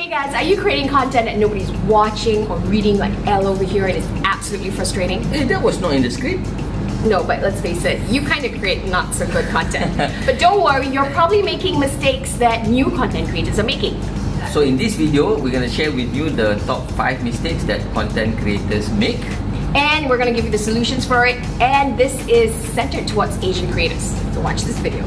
Hey guys, are you creating content that nobody's watching or reading like L over here and it's absolutely frustrating? That was not in the script. No, but let's face it, you kind of create not so good content. But don't worry, you're probably making mistakes that new content creators are making. So in this video, we're going to share with you the top 5 mistakes that content creators make. And we're going to give you the solutions for it. And this is centered towards Asian creators. So watch this video.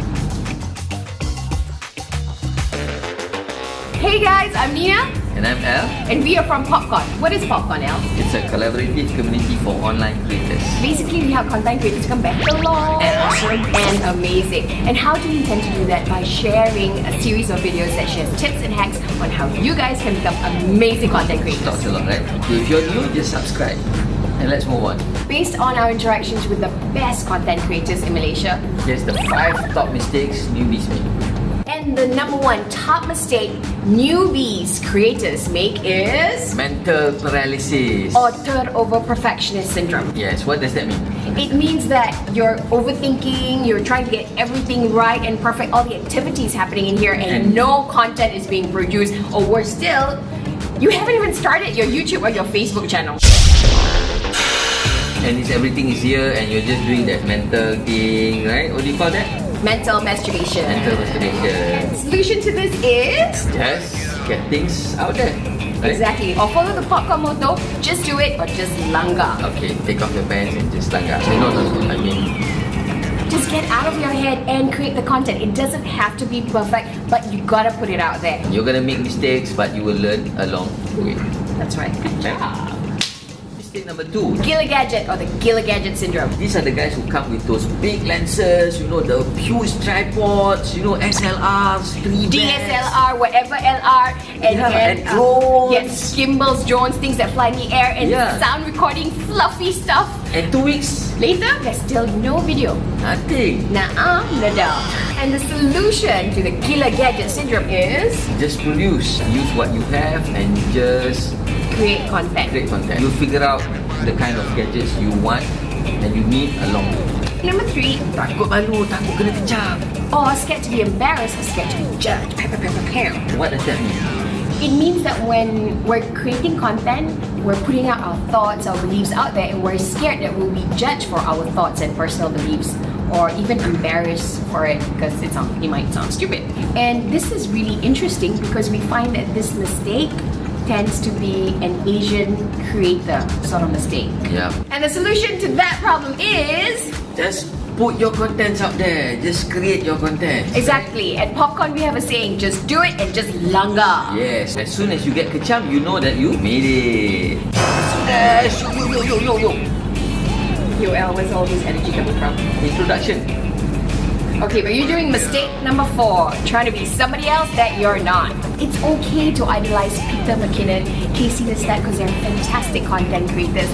Hey guys, I'm Nina. And I'm Al. And we are from POPCON. What is POPCON, Al? It's a collaborative community for online creators. Basically, we have content creators come back along And awesome. and amazing. And how do we intend to do that? By sharing a series of videos that shares tips and hacks on how you guys can become amazing content creators. Talks a lot, right? If you're new, just subscribe. And let's move on. Based on our interactions with the best content creators in Malaysia, Here's the 5 top mistakes newbies make. and the number one top mistake newbies creators make is Mental paralysis. or TER-OVER perfectionist syndrome. Yes, what does that mean? It means that you're overthinking, you're trying to get everything right and perfect, all the activities happening in here, and no content is being produced, or worse still, you haven't even started your YouTube or your Facebook channel. And everything is here and you're just doing that mental thing, right? What do you call that? Mental masturbation. Mental masturbation. Solution to this is Just get things out there. Right? exactly, or follow the POPCON motto, just do it or just langgar. Okay, take off your pants and just langgar. No, I mean, Just get out of your head and create the content. It doesn't have to be perfect, but you gotta put it out there. you're gonna make mistakes, but you will learn along the way. That's right. Good job. Mistake number 2. Gila Gadget or the Gila Gadget syndrome. These are the guys who come with those big lenses, you know, the huge tripods, you know, SLRs, 3 DSLR, whatever LR, and drones. yes, gimbals, drones, things that fly in the air, and Yeah. sound recording, fluffy stuff. And 2 weeks, Later, there's still no video. nothing. Nah, nada. And the solution to the Gila Gadget syndrome is Just produce. Use what you have and just create content. create content. You figure out the kind of gadgets you want and you need along the way. Number 3, Takut malu, takut kena kecam. or scared to be embarrassed or scared to be judged. What does that mean? It means that when we're creating content, we're putting out our thoughts, our beliefs out there, and we're scared that we'll be judged for our thoughts and personal beliefs, or even embarrassed for it because it might sound stupid. And this is really interesting because we find that this mistake tends to be an Asian creator sort of mistake. Yeah. And the solution to that problem is Just put your contents out there. Just create your content. exactly. At POPCON, we have a saying: just do it and just langgar. Yes. As soon as you get kecam, you know that you made it. Yes. Yo. Yo, L, where's all this energy coming from? Introduction. Okay, but you're doing mistake number 4, trying to be somebody else that you're not. It's okay to idolize Peter McKinnon, Casey Neistat, because they're fantastic content creators,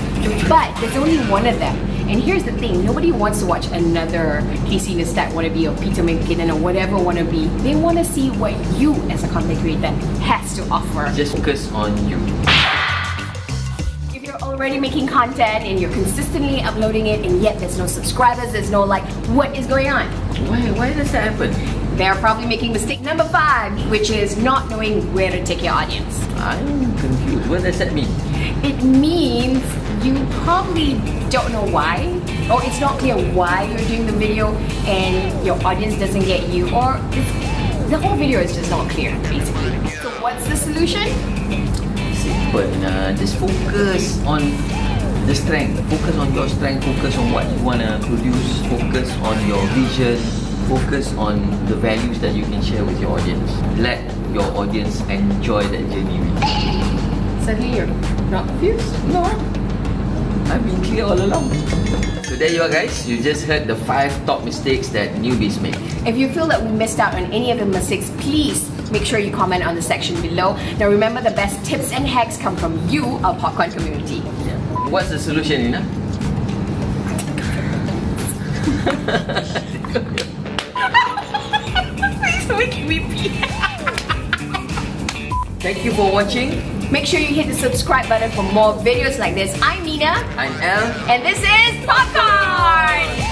but there's only one of them. And here's the thing, nobody wants to watch another Casey Neistat wannabe or Peter McKinnon or whatever wannabe. They want to see what you as a content creator has to offer. Just focus on you. If you're already making content and you're consistently uploading it and yet there's no subscribers, there's no like, what is going on? Why does that happen? They're probably making mistake number 5, which is not knowing where to take your audience. I'm confused. What does that mean? It means you probably don't know why, or it's not clear why you're doing the video and your audience doesn't get you, or the whole video is just not clear, basically. So what's the solution? Simple. Just focus on the strength. Focus on your strength. Focus on what you want to produce. Focus on your vision. Focus on the values that you can share with your audience. Let your audience enjoy that journey with you. Suddenly you're not confused? No, I've been clear all along. So there you are, guys. You just heard the 5 top mistakes that newbies make. If you feel that we missed out on any of the mistakes, please make sure you comment on the section below. Now remember, the best tips and hacks come from you, our POPCON community. Yeah. What's the solution, Nina? Please make me pee. Thank you for watching. Make sure you hit the subscribe button for more videos like this. I'm Nina. I'm Al. And this is POPCON!